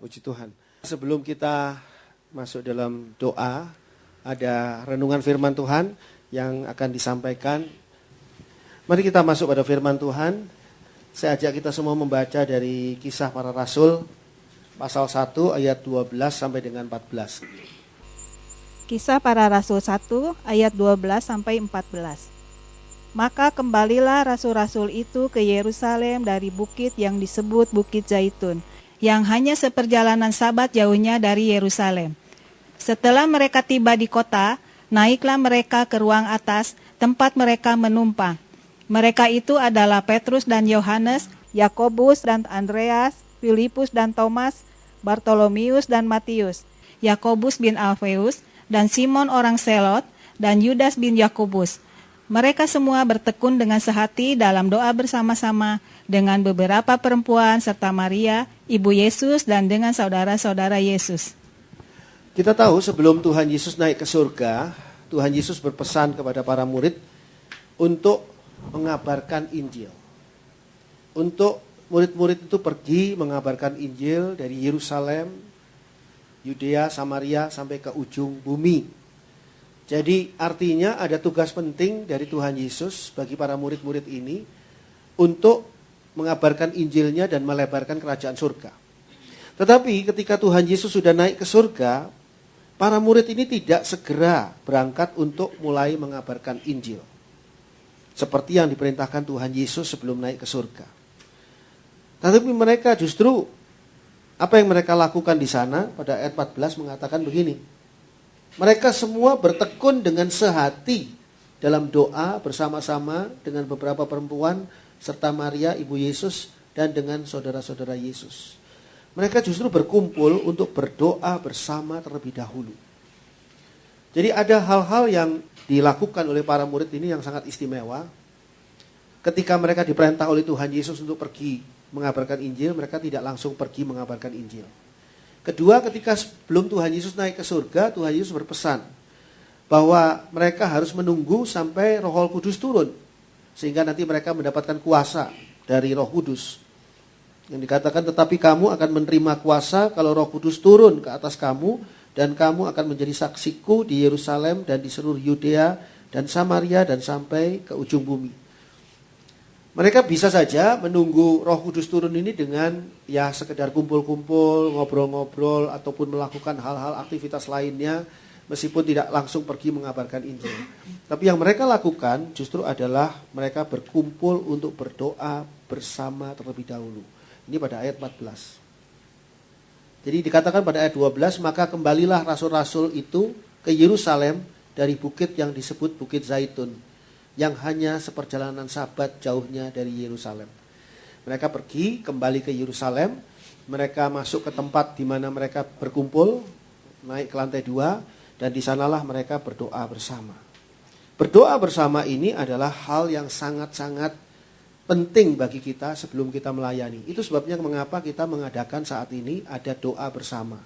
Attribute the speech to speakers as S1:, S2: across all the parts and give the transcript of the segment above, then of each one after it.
S1: Puji Tuhan. Sebelum kita masuk dalam doa, ada renungan firman Tuhan yang akan disampaikan. Mari kita masuk pada firman Tuhan. Saya ajak kita semua membaca dari Kisah Para Rasul pasal 1 ayat 12 sampai dengan 14.
S2: Kisah Para Rasul 1 ayat 12 sampai 14. Maka kembalilah rasul-rasul itu ke Yerusalem dari bukit yang disebut Bukit Zaitun, yang hanya seperjalanan Sabat jauhnya dari Yerusalem. Setelah mereka tiba di kota, naiklah mereka ke ruang atas, tempat mereka menumpang. Mereka itu adalah Petrus dan Yohanes, Yakobus dan Andreas, Filipus dan Thomas, Bartolomius dan Matius, Yakobus bin Alfeus, dan Simon orang Selot, dan Yudas bin Yakobus. Mereka semua bertekun dengan sehati dalam doa bersama-sama dengan beberapa perempuan serta Maria, ibu Yesus, dan dengan saudara-saudara Yesus.
S1: Kita tahu sebelum Tuhan Yesus naik ke surga, Tuhan Yesus berpesan kepada para murid untuk mengabarkan Injil. Untuk murid-murid itu pergi mengabarkan Injil dari Yerusalem, Yudea, Samaria, sampai ke ujung bumi. Jadi artinya ada tugas penting dari Tuhan Yesus bagi para murid-murid ini untuk mengabarkan Injilnya dan melebarkan kerajaan surga. Tetapi ketika Tuhan Yesus sudah naik ke surga, para murid ini tidak segera berangkat untuk mulai mengabarkan Injil. Seperti yang diperintahkan Tuhan Yesus sebelum naik ke surga. Tetapi mereka justru, apa yang mereka lakukan di sana pada ayat 14 mengatakan begini. Mereka semua bertekun dengan sehati dalam doa bersama-sama dengan beberapa perempuan serta Maria ibu Yesus dan dengan saudara-saudara Yesus. Mereka justru berkumpul untuk berdoa bersama terlebih dahulu. Jadi ada hal-hal yang dilakukan oleh para murid ini yang sangat istimewa. Ketika mereka diperintah oleh Tuhan Yesus untuk pergi mengabarkan Injil, mereka tidak langsung pergi mengabarkan Injil. Kedua, ketika sebelum Tuhan Yesus naik ke surga, Tuhan Yesus berpesan bahwa mereka harus menunggu sampai Roh Kudus turun. Sehingga nanti mereka mendapatkan kuasa dari Roh Kudus. Yang dikatakan, tetapi kamu akan menerima kuasa kalau Roh Kudus turun ke atas kamu. Dan kamu akan menjadi saksiku di Yerusalem dan di seluruh Yudea dan Samaria dan sampai ke ujung bumi. Mereka bisa saja menunggu Roh Kudus turun ini dengan ya sekedar kumpul-kumpul, ngobrol-ngobrol, ataupun melakukan hal-hal aktivitas lainnya, meskipun tidak langsung pergi mengabarkan Injil. Tapi yang mereka lakukan justru adalah mereka berkumpul untuk berdoa bersama terlebih dahulu. Ini pada ayat 14. Jadi dikatakan pada ayat 12, maka kembalilah rasul-rasul itu ke Yerusalem dari bukit yang disebut Bukit Zaitun, yang hanya seperjalanan Sabat jauhnya dari Yerusalem. Mereka pergi kembali ke Yerusalem, mereka masuk ke tempat di mana mereka berkumpul, naik ke lantai 2, dan di sanalah mereka berdoa bersama. Berdoa bersama ini adalah hal yang sangat-sangat penting bagi kita sebelum kita melayani. Itu sebabnya mengapa kita mengadakan saat ini ada doa bersama.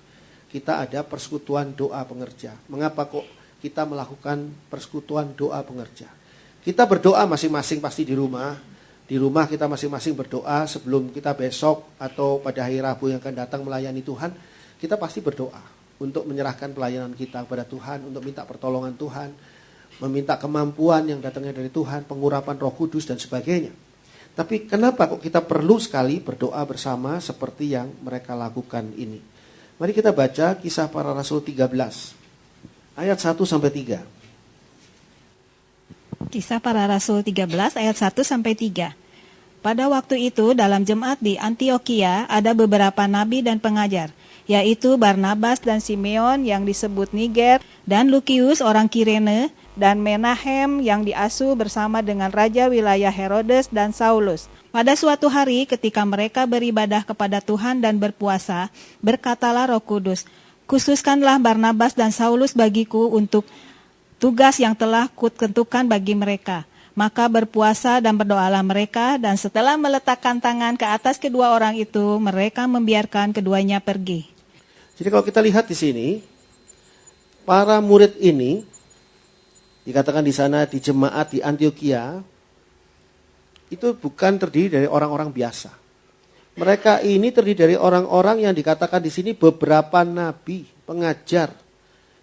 S1: Kita ada persekutuan doa pengerja. Mengapa kok kita melakukan persekutuan doa pengerja? Kita berdoa masing-masing pasti di rumah. Di rumah kita masing-masing berdoa sebelum kita besok atau pada hari Rabu yang akan datang melayani Tuhan. Kita pasti berdoa untuk menyerahkan pelayanan kita kepada Tuhan, untuk minta pertolongan Tuhan, meminta kemampuan yang datangnya dari Tuhan, pengurapan Roh Kudus dan sebagainya. Tapi kenapa kok kita perlu sekali berdoa bersama seperti yang mereka lakukan ini? Mari kita baca Kisah Para Rasul 13 ayat 1 sampai 3.
S2: Kisah Para Rasul 13 ayat 1 sampai 3. Pada waktu itu dalam jemaat di Antioquia ada beberapa nabi dan pengajar, yaitu Barnabas dan Simeon yang disebut Niger, dan Lukius orang Kirene, dan Menahem yang diasuh bersama dengan raja wilayah Herodes dan Saulus. Pada suatu hari ketika mereka beribadah kepada Tuhan dan berpuasa, berkatalah Roh Kudus, "Khususkanlah Barnabas dan Saulus bagiku untuk tugas yang telah kutentukan bagi mereka." Maka berpuasa dan berdoalah mereka, dan setelah meletakkan tangan ke atas kedua orang itu, mereka membiarkan keduanya pergi.
S1: Jadi kalau kita lihat di sini, para murid ini dikatakan di sana di jemaat di Antioquia itu bukan terdiri dari orang-orang biasa. Mereka ini terdiri dari orang-orang yang dikatakan di sini beberapa nabi, pengajar.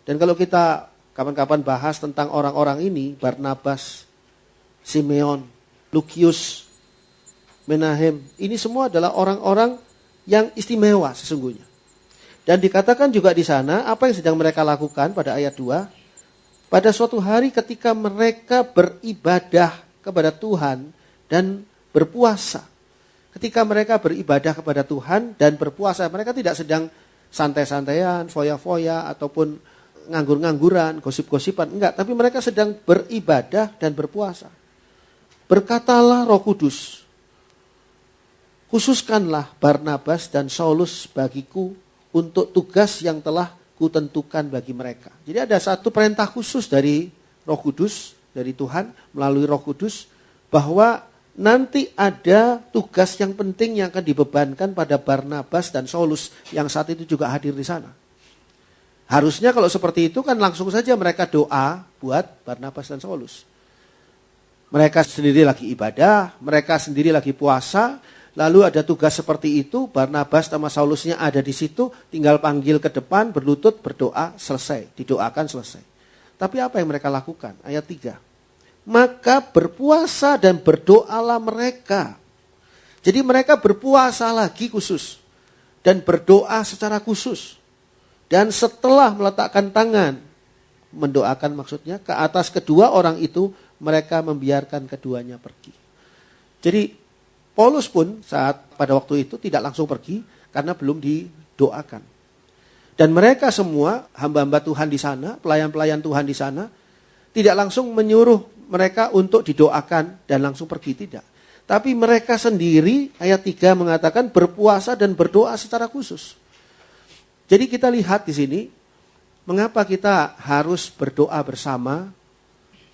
S1: Dan kalau kita kapan-kapan bahas tentang orang-orang ini, Barnabas, Simeon, Lukius, Menahem, ini semua adalah orang-orang yang istimewa sesungguhnya. Dan dikatakan juga di sana, apa yang sedang mereka lakukan pada ayat 2, pada suatu hari ketika mereka beribadah kepada Tuhan dan berpuasa. Ketika mereka beribadah kepada Tuhan dan berpuasa, mereka tidak sedang santai-santaian, foya-foya, ataupun nganggur-ngangguran, gosip-gosipan. Enggak, tapi mereka sedang beribadah dan berpuasa. Berkatalah Roh Kudus, khususkanlah Barnabas dan Saulus bagiku untuk tugas yang telah kutentukan bagi mereka. Jadi ada satu perintah khusus dari Roh Kudus, dari Tuhan melalui Roh Kudus, bahwa nanti ada tugas yang penting yang akan dibebankan pada Barnabas dan Saulus yang saat itu juga hadir di sana. Harusnya kalau seperti itu kan langsung saja mereka doa buat Barnabas dan Saulus. Mereka sendiri lagi ibadah, mereka sendiri lagi puasa, lalu ada tugas seperti itu, Barnabas sama Saulusnya ada di situ, tinggal panggil ke depan, berlutut, berdoa, selesai. Didoakan, selesai. Tapi apa yang mereka lakukan? Ayat 3. Maka berpuasa dan berdoalah mereka. Jadi mereka berpuasa lagi khusus. Dan berdoa secara khusus. Dan setelah meletakkan tangan, mendoakan maksudnya, ke atas kedua orang itu, mereka membiarkan keduanya pergi. Jadi Paulus pun saat pada waktu itu tidak langsung pergi karena belum didoakan. Dan mereka semua hamba-hamba Tuhan di sana, pelayan-pelayan Tuhan di sana, tidak langsung menyuruh mereka untuk didoakan dan langsung pergi, tidak. Tapi mereka sendiri, ayat 3 mengatakan berpuasa dan berdoa secara khusus. Jadi kita lihat di sini, mengapa kita harus berdoa bersama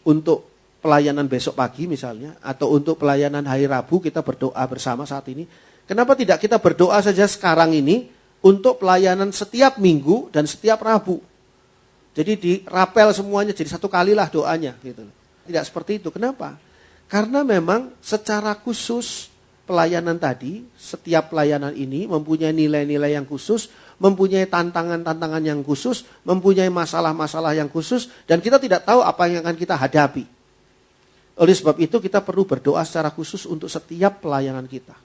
S1: untuk pelayanan besok pagi misalnya, atau untuk pelayanan hari Rabu kita berdoa bersama saat ini. Kenapa tidak kita berdoa saja sekarang ini untuk pelayanan setiap minggu dan setiap Rabu? Jadi dirapel semuanya, jadi satu kalilah doanya gitu. Tidak seperti itu. Kenapa? Karena memang secara khusus pelayanan tadi, setiap pelayanan ini mempunyai nilai-nilai yang khusus, mempunyai tantangan-tantangan yang khusus, mempunyai masalah-masalah yang khusus, dan kita tidak tahu apa yang akan kita hadapi. Oleh sebab itu kita perlu berdoa secara khusus untuk setiap pelayanan kita.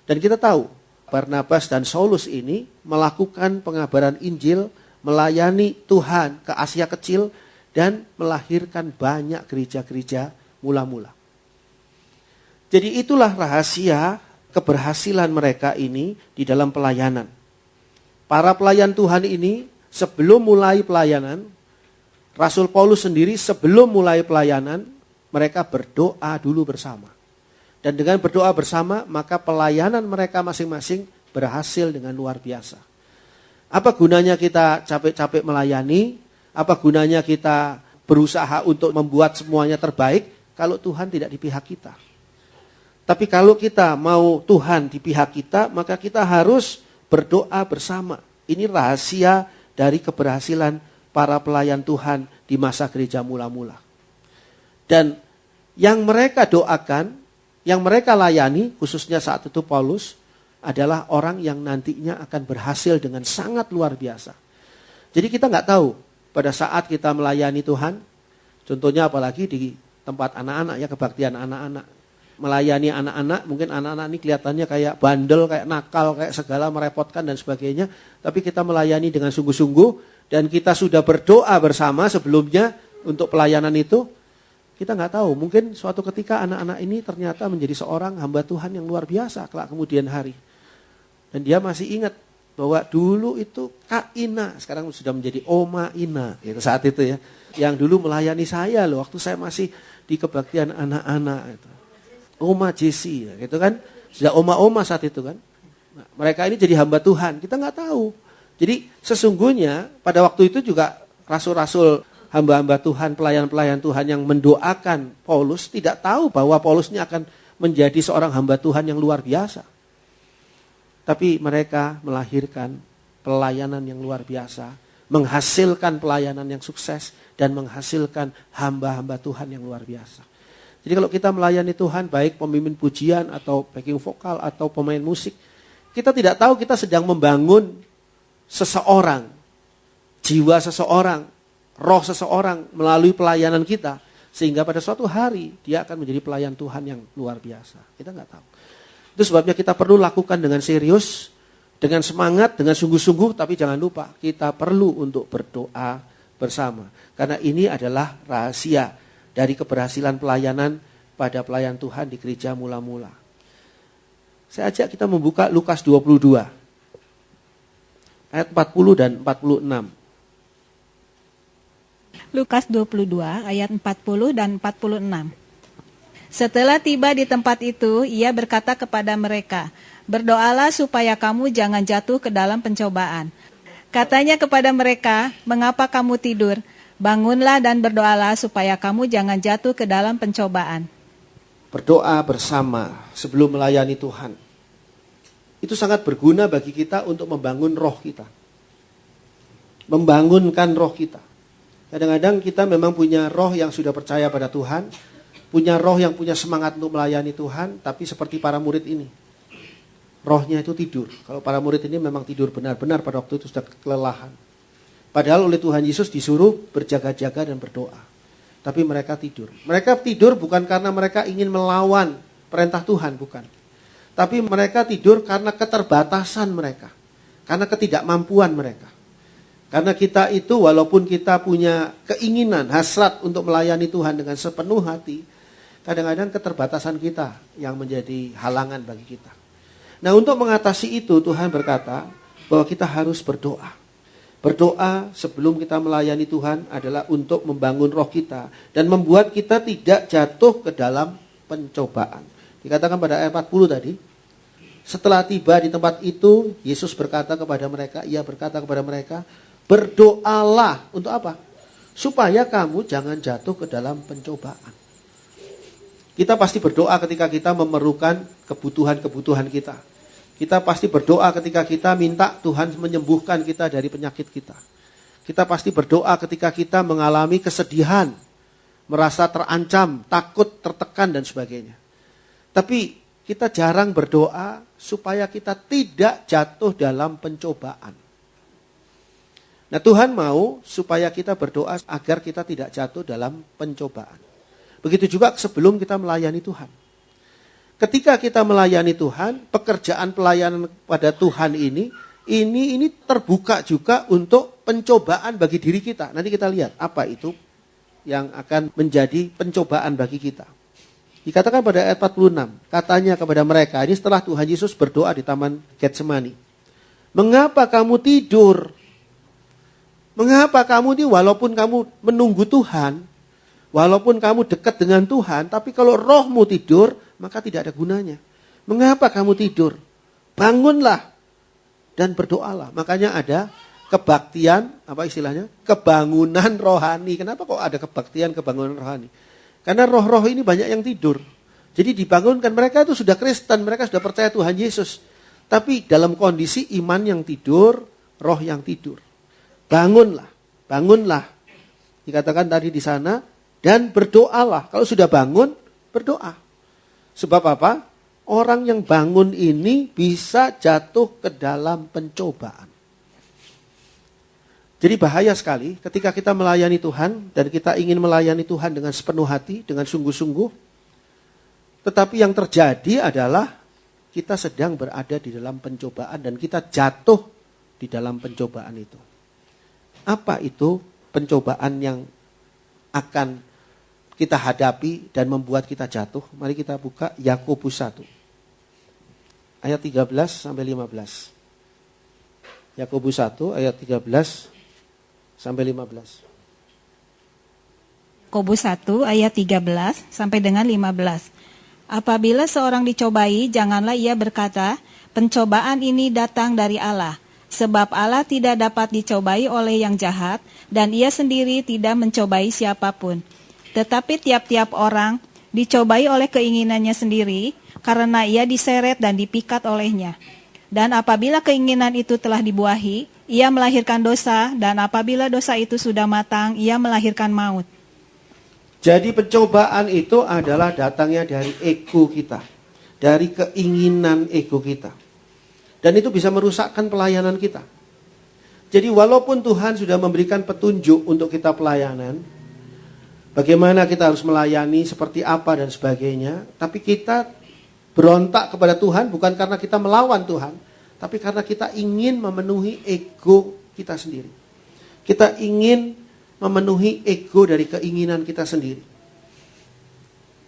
S1: Dan kita tahu Barnabas dan Saulus ini melakukan pengabaran Injil, melayani Tuhan ke Asia Kecil, dan melahirkan banyak gereja-gereja mula-mula. Jadi itulah rahasia keberhasilan mereka ini di dalam pelayanan. Para pelayan Tuhan ini sebelum mulai pelayanan, Rasul Paulus sendiri sebelum mulai pelayanan, mereka berdoa dulu bersama. Dan dengan berdoa bersama, maka pelayanan mereka masing-masing berhasil dengan luar biasa. Apa gunanya kita capek-capek melayani? Apa gunanya kita berusaha untuk membuat semuanya terbaik kalau Tuhan tidak di pihak kita? Tapi kalau kita mau Tuhan di pihak kita, maka kita harus berdoa bersama. Ini rahasia dari keberhasilan para pelayan Tuhan di masa gereja mula-mula. Dan yang mereka doakan, yang mereka layani, khususnya saat itu Paulus, adalah orang yang nantinya akan berhasil dengan sangat luar biasa. Jadi kita nggak tahu pada saat kita melayani Tuhan, contohnya apalagi di tempat anak-anak ya, kebaktian anak-anak. Melayani anak-anak, mungkin anak-anak ini kelihatannya kayak bandel, kayak nakal, kayak segala merepotkan dan sebagainya. Tapi kita melayani dengan sungguh-sungguh dan kita sudah berdoa bersama sebelumnya untuk pelayanan itu. Kita nggak tahu, mungkin suatu ketika anak-anak ini ternyata menjadi seorang hamba Tuhan yang luar biasa kelak kemudian hari. Dan dia masih ingat bahwa dulu itu Kak Ina, sekarang sudah menjadi Oma Ina, gitu, saat itu ya. Yang dulu melayani saya loh, waktu saya masih di kebaktian anak-anak. Gitu. Oma Jesi, gitu kan. Sudah oma-oma saat itu kan. Nah, mereka ini jadi hamba Tuhan, kita nggak tahu. Jadi sesungguhnya pada waktu itu juga rasul-rasul, hamba-hamba Tuhan, pelayan-pelayan Tuhan yang mendoakan Paulus tidak tahu bahwa Paulus ini akan menjadi seorang hamba Tuhan yang luar biasa. Tapi mereka melahirkan pelayanan yang luar biasa, menghasilkan pelayanan yang sukses, dan menghasilkan hamba-hamba Tuhan yang luar biasa. Jadi kalau kita melayani Tuhan, baik pemimpin pujian atau backing vokal atau pemain musik, Kita tidak tahu kita sedang membangun seseorang, jiwa seseorang, roh seseorang melalui pelayanan kita. Sehingga pada suatu hari dia akan menjadi pelayan Tuhan yang luar biasa. Kita nggak tahu. Itu sebabnya kita perlu lakukan dengan serius, dengan semangat, dengan sungguh-sungguh. Tapi jangan lupa kita perlu untuk berdoa bersama. Karena ini adalah rahasia dari keberhasilan pelayanan pada pelayan Tuhan di gereja mula-mula. Saya ajak kita membuka Lukas 22. Ayat 40 dan 46.
S2: Lukas 22 ayat 40 dan 46. Setelah tiba di tempat itu, ia berkata kepada mereka, "Berdoalah supaya kamu jangan jatuh ke dalam pencobaan." Katanya kepada mereka, "Mengapa kamu tidur? Bangunlah dan berdoalah supaya kamu jangan jatuh ke dalam pencobaan."
S1: Berdoa bersama sebelum melayani Tuhan. Itu sangat berguna bagi kita untuk membangun roh kita. Membangunkan roh kita. Kadang-kadang kita memang punya roh yang sudah percaya pada Tuhan, punya roh yang punya semangat untuk melayani Tuhan, tapi seperti para murid ini. Rohnya itu tidur. Kalau para murid ini memang tidur benar-benar pada waktu itu sudah kelelahan. Padahal oleh Tuhan Yesus disuruh berjaga-jaga dan berdoa. Tapi mereka tidur. Mereka tidur bukan karena mereka ingin melawan perintah Tuhan, bukan. Tapi mereka tidur karena keterbatasan mereka. Karena ketidakmampuan mereka. Karena kita itu walaupun kita punya keinginan, hasrat untuk melayani Tuhan dengan sepenuh hati, kadang-kadang keterbatasan kita yang menjadi halangan bagi kita. Nah, untuk mengatasi itu Tuhan berkata bahwa kita harus berdoa. Berdoa sebelum kita melayani Tuhan adalah untuk membangun roh kita dan membuat kita tidak jatuh ke dalam pencobaan. Dikatakan pada ayat 40 tadi, setelah tiba di tempat itu, Yesus berkata kepada mereka, ia berkata kepada mereka, berdoalah untuk apa? Supaya kamu jangan jatuh ke dalam pencobaan. Kita pasti berdoa ketika kita memerlukan kebutuhan-kebutuhan kita. Kita pasti berdoa ketika kita minta Tuhan menyembuhkan kita dari penyakit kita. Kita pasti berdoa ketika kita mengalami kesedihan, merasa terancam, takut, tertekan dan sebagainya. Tapi kita jarang berdoa supaya kita tidak jatuh dalam pencobaan. Nah, Tuhan mau supaya kita berdoa agar kita tidak jatuh dalam pencobaan. Begitu juga sebelum kita melayani Tuhan. Ketika kita melayani Tuhan, pekerjaan pelayanan pada Tuhan ini terbuka juga untuk pencobaan bagi diri kita. Nanti kita lihat apa itu yang akan menjadi pencobaan bagi kita. Dikatakan pada ayat 46, katanya kepada mereka, ini setelah Tuhan Yesus berdoa di Taman Getsemani. Mengapa kamu tidur? Mengapa kamu ini walaupun kamu menunggu Tuhan, walaupun kamu dekat dengan Tuhan, tapi kalau rohmu tidur, maka tidak ada gunanya. Mengapa kamu tidur? Bangunlah dan berdoalah. Makanya ada kebaktian, apa istilahnya? Kebangunan rohani. Kenapa kok ada kebaktian, kebangunan rohani? Karena roh-roh ini banyak yang tidur. Jadi dibangunkan, mereka itu sudah Kristen, mereka sudah percaya Tuhan Yesus. Tapi dalam kondisi iman yang tidur, roh yang tidur. Bangunlah, bangunlah. Dikatakan tadi di sana, dan berdoalah. Kalau sudah bangun, berdoa. Sebab apa? Orang yang bangun ini bisa jatuh ke dalam pencobaan. Jadi bahaya sekali ketika kita melayani Tuhan dan kita ingin melayani Tuhan dengan sepenuh hati, dengan sungguh-sungguh. Tetapi yang terjadi adalah kita sedang berada di dalam pencobaan dan kita jatuh di dalam pencobaan itu. Apa itu pencobaan yang akan kita hadapi dan membuat kita jatuh? Mari kita buka Yakobus 1. Ayat 13 sampai 15. Yakobus 1 ayat 13 sampai 15.
S2: Yakobus 1 ayat 13 sampai dengan 15. Apabila seorang dicobai, janganlah ia berkata, pencobaan ini datang dari Allah. Sebab Allah tidak dapat dicobai oleh yang jahat, dan ia sendiri tidak mencobai siapapun. Tetapi tiap-tiap orang dicobai oleh keinginannya sendiri, karena ia diseret dan dipikat olehnya. Dan apabila keinginan itu telah dibuahi, ia melahirkan dosa, dan apabila dosa itu sudah matang, ia melahirkan maut.
S1: Jadi pencobaan itu adalah datangnya dari ego kita, dari keinginan ego kita. Dan itu bisa merusakkan pelayanan kita. Jadi walaupun Tuhan sudah memberikan petunjuk untuk kita pelayanan, bagaimana kita harus melayani, seperti apa dan sebagainya, tapi kita berontak kepada Tuhan bukan karena kita melawan Tuhan, tapi karena kita ingin memenuhi ego kita sendiri. Kita ingin memenuhi ego dari keinginan kita sendiri.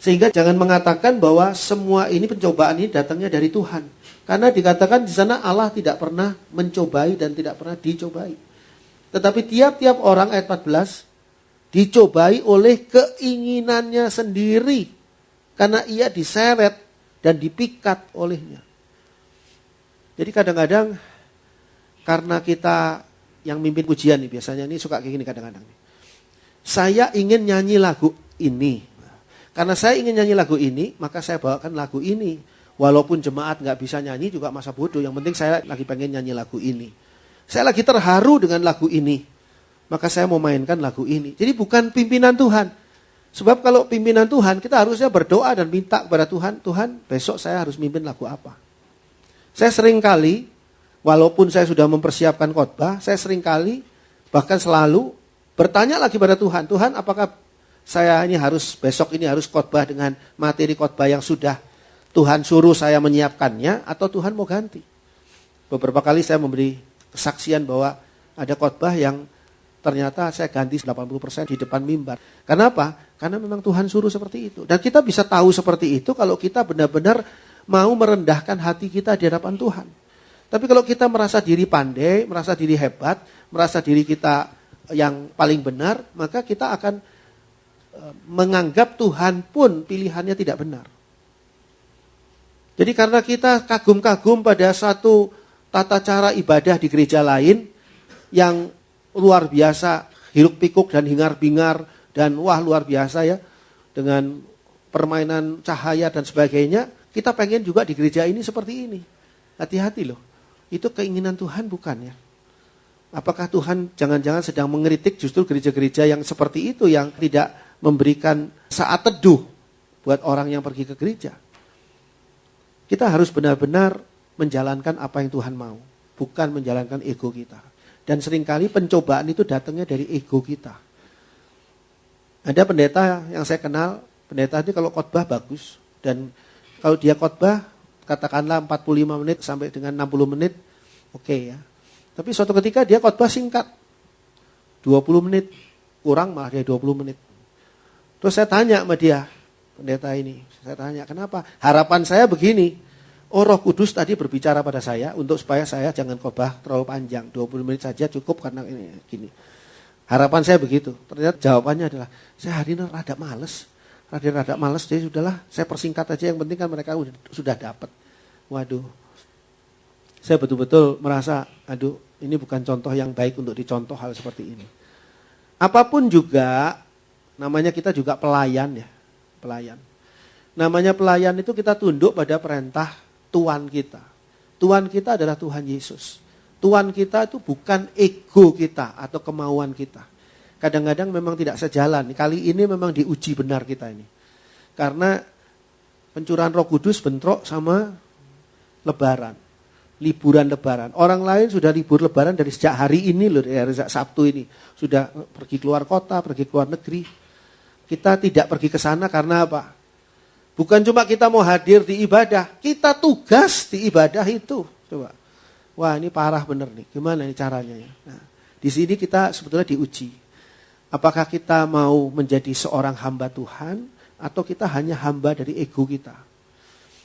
S1: Sehingga jangan mengatakan bahwa semua ini pencobaan ini datangnya dari Tuhan. Karena dikatakan di sana Allah tidak pernah mencobai dan tidak pernah dicobai. Tetapi tiap-tiap orang ayat 14 dicobai oleh keinginannya sendiri. Karena ia diseret dan dipikat olehnya. Jadi kadang-kadang karena kita yang mimpin pujian nih, biasanya ini suka kayak gini kadang-kadang. Saya ingin nyanyi lagu ini. Karena saya ingin nyanyi lagu ini, maka saya bawakan lagu ini. Walaupun jemaat gak bisa nyanyi juga masa bodoh. Yang penting saya lagi pengen nyanyi lagu ini. Saya lagi terharu dengan lagu ini. Maka saya mau mainkan lagu ini. Jadi bukan pimpinan Tuhan. Sebab kalau pimpinan Tuhan, kita harusnya berdoa dan minta kepada Tuhan. Tuhan, besok saya harus mimpin lagu apa. Saya sering kali, walaupun saya sudah mempersiapkan khotbah, saya sering kali, bahkan selalu bertanya lagi pada Tuhan. Tuhan, apakah saya ini harus, besok ini harus khotbah dengan materi khotbah yang sudah Tuhan suruh saya menyiapkannya, atau Tuhan mau ganti. Beberapa kali saya memberi kesaksian bahwa ada khotbah yang ternyata saya ganti 80% di depan mimbar. Kenapa? Karena memang Tuhan suruh seperti itu. Dan kita bisa tahu seperti itu kalau kita benar-benar mau merendahkan hati kita di hadapan Tuhan. Tapi kalau kita merasa diri pandai, merasa diri hebat, merasa diri kita yang paling benar, maka kita akan menganggap Tuhan pun pilihannya tidak benar. Jadi karena kita kagum-kagum pada satu tata cara ibadah di gereja lain yang luar biasa, hiruk pikuk dan hingar-bingar dan wah luar biasa ya, dengan permainan cahaya dan sebagainya, kita pengen juga di gereja ini seperti ini. Hati-hati loh, itu keinginan Tuhan bukan ya. Apakah Tuhan jangan-jangan sedang mengkritik justru gereja-gereja yang seperti itu, yang tidak memberikan saat teduh buat orang yang pergi ke gereja. Kita harus benar-benar menjalankan apa yang Tuhan mau, bukan menjalankan ego kita. Dan seringkali pencobaan itu datangnya dari ego kita. Ada pendeta yang saya kenal, pendeta itu kalau khotbah bagus. Dan kalau dia khotbah, katakanlah 45 menit sampai dengan 60 menit, oke ya. Tapi suatu ketika dia khotbah singkat, 20 menit, kurang malah dia 20 menit. Terus saya tanya sama dia, pendeta ini, saya tanya, kenapa? Harapan saya begini, Roh Kudus tadi berbicara pada saya untuk supaya saya jangan khotbah terlalu panjang, 20 menit saja cukup karena ini gini. Harapan saya begitu. Ternyata jawabannya adalah, saya hari ini rada males, jadi sudahlah, saya persingkat aja, yang penting kan mereka sudah dapat. Waduh, saya betul-betul merasa, aduh, ini bukan contoh yang baik untuk dicontoh hal seperti ini. Apapun juga, namanya kita juga pelayan ya. Pelayan. Namanya pelayan itu kita tunduk pada perintah Tuhan kita. Tuhan kita adalah Tuhan Yesus. Tuhan kita itu bukan ego kita atau kemauan kita. Kadang-kadang memang tidak sejalan. Kali ini memang diuji benar kita ini. Karena pencurahan Roh Kudus bentrok sama Lebaran. Liburan Lebaran. Orang lain sudah libur Lebaran dari sejak hari ini loh, dari Sabtu ini. Sudah pergi keluar kota, pergi keluar negeri. Kita tidak pergi ke sana karena apa? Bukan cuma kita mau hadir di ibadah, kita tugas di ibadah itu. Coba, wah ini parah bener nih, gimana ini caranya ya? Nah, di sini kita sebetulnya diuji. Apakah kita mau menjadi seorang hamba Tuhan, atau kita hanya hamba dari ego kita?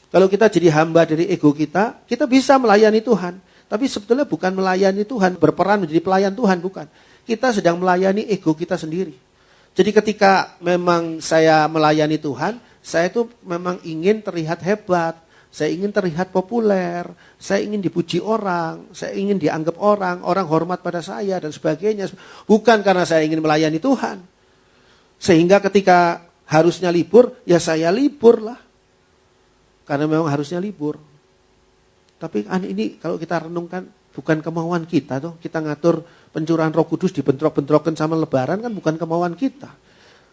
S1: Kalau kita jadi hamba dari ego kita bisa melayani Tuhan. Tapi sebetulnya bukan melayani Tuhan, berperan menjadi pelayan Tuhan, bukan. Kita sedang melayani ego kita sendiri. Jadi ketika memang saya melayani Tuhan, saya itu memang ingin terlihat hebat, saya ingin terlihat populer, saya ingin dipuji orang, saya ingin dianggap orang hormat pada saya dan sebagainya. Bukan karena saya ingin melayani Tuhan. Sehingga ketika harusnya libur, ya saya libur lah. Karena memang harusnya libur. Tapi ini kalau kita renungkan, bukan kemauan kita tuh. Kita ngatur pencurahan Roh Kudus dibentrok-bentrokan sama Lebaran kan bukan kemauan kita.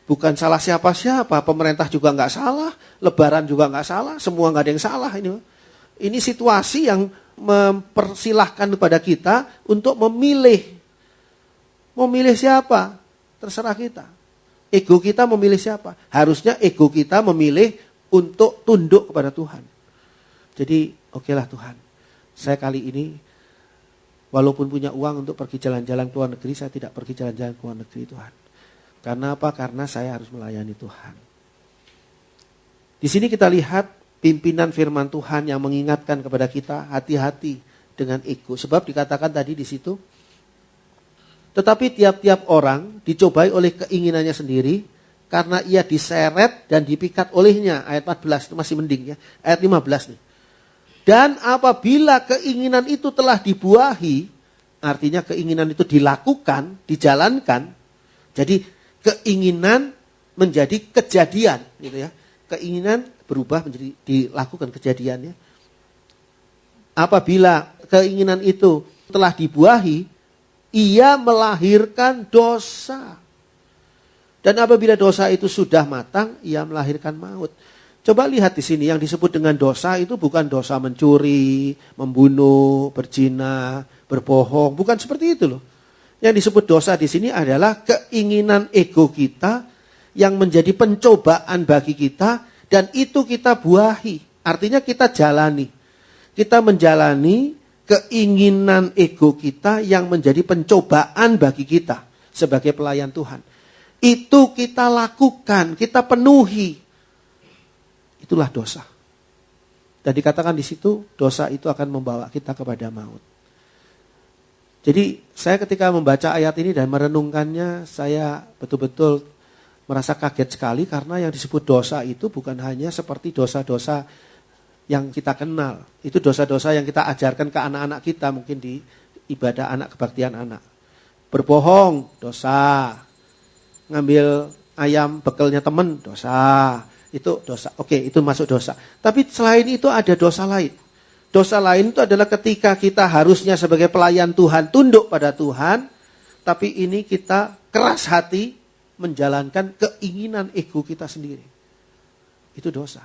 S1: Bukan salah siapa-siapa, pemerintah juga nggak salah, Lebaran juga nggak salah, semua nggak ada yang salah ini. Ini situasi yang mempersilahkan kepada kita untuk memilih. Memilih siapa? Terserah kita. Ego kita memilih siapa? Harusnya ego kita memilih untuk tunduk kepada Tuhan. Jadi, okelah Tuhan. Saya kali ini, walaupun punya uang untuk pergi jalan-jalan ke luar negeri, saya tidak pergi jalan-jalan ke luar negeri Tuhan. Karena apa? Karena saya harus melayani Tuhan. Di sini kita lihat pimpinan firman Tuhan yang mengingatkan kepada kita hati-hati dengan ego. Sebab dikatakan tadi di situ, tetapi tiap-tiap orang dicobai oleh keinginannya sendiri karena ia diseret dan dipikat olehnya. Ayat 14 itu masih mending ya. Ayat 15 nih. Dan apabila keinginan itu telah dibuahi, artinya keinginan itu dilakukan, dijalankan. Jadi keinginan menjadi kejadian gitu ya. Keinginan berubah menjadi dilakukan kejadiannya. Apabila keinginan itu telah dibuahi, ia melahirkan dosa. Dan apabila dosa itu sudah matang, ia melahirkan maut. Coba lihat di sini yang disebut dengan dosa itu bukan dosa mencuri, membunuh, berzina, berbohong, bukan seperti itu loh. Yang disebut dosa di sini adalah keinginan ego kita yang menjadi pencobaan bagi kita dan itu kita buahi. Artinya kita jalani. Kita menjalani keinginan ego kita yang menjadi pencobaan bagi kita sebagai pelayan Tuhan. Itu kita lakukan, kita penuhi. Itulah dosa. Dan dikatakan di situ dosa itu akan membawa kita kepada maut. Jadi saya ketika membaca ayat ini dan merenungkannya, saya betul-betul merasa kaget sekali karena yang disebut dosa itu bukan hanya seperti dosa-dosa yang kita kenal. Itu dosa-dosa yang kita ajarkan ke anak-anak kita mungkin di ibadah anak, kebaktian anak. Berbohong, dosa. Ngambil ayam bekelnya teman, dosa. Itu dosa. Oke, itu masuk dosa. Tapi selain itu ada dosa lain. Dosa lain itu adalah ketika kita harusnya sebagai pelayan Tuhan tunduk pada Tuhan, tapi ini kita keras hati menjalankan keinginan ego kita sendiri. Itu dosa.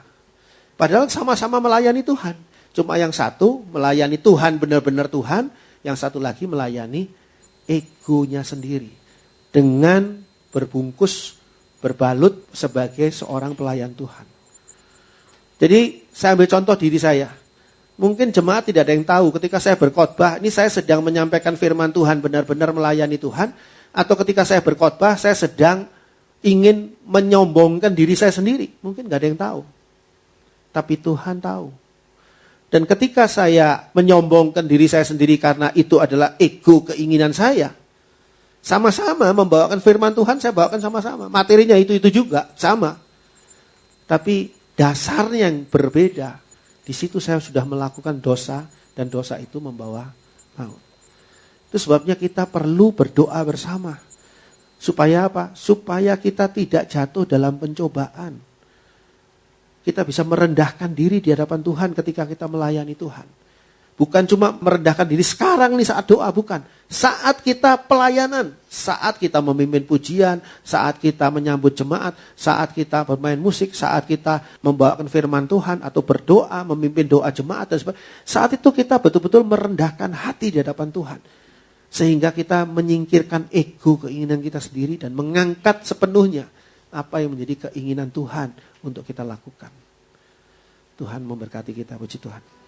S1: Padahal sama-sama melayani Tuhan. Cuma yang satu melayani Tuhan benar-benar Tuhan, yang satu lagi melayani egonya sendiri. Dengan berbungkus, berbalut sebagai seorang pelayan Tuhan. Jadi saya ambil contoh diri saya. Mungkin jemaat tidak ada yang tahu ketika saya berkhotbah, ini saya sedang menyampaikan firman Tuhan benar-benar melayani Tuhan. Atau ketika saya berkhotbah, saya sedang ingin menyombongkan diri saya sendiri. Mungkin gak ada yang tahu. Tapi Tuhan tahu. Dan ketika saya menyombongkan diri saya sendiri karena itu adalah ego keinginan saya, sama-sama membawakan firman Tuhan, saya bawakan sama-sama. Materinya itu juga, sama. Tapi dasarnya yang berbeda. Di situ saya sudah melakukan dosa, dan dosa itu membawa maut. Itu sebabnya kita perlu berdoa bersama. Supaya apa? Supaya kita tidak jatuh dalam pencobaan. Kita bisa merendahkan diri di hadapan Tuhan ketika kita melayani Tuhan. Bukan cuma merendahkan diri sekarang nih saat doa, bukan. Saat kita pelayanan, saat kita memimpin pujian, saat kita menyambut jemaat, saat kita bermain musik, saat kita membawakan firman Tuhan atau berdoa, memimpin doa jemaat dan sebagainya. Saat itu kita betul-betul merendahkan hati di hadapan Tuhan. Sehingga kita menyingkirkan ego keinginan kita sendiri dan mengangkat sepenuhnya apa yang menjadi keinginan Tuhan untuk kita lakukan. Tuhan memberkati kita, puji Tuhan.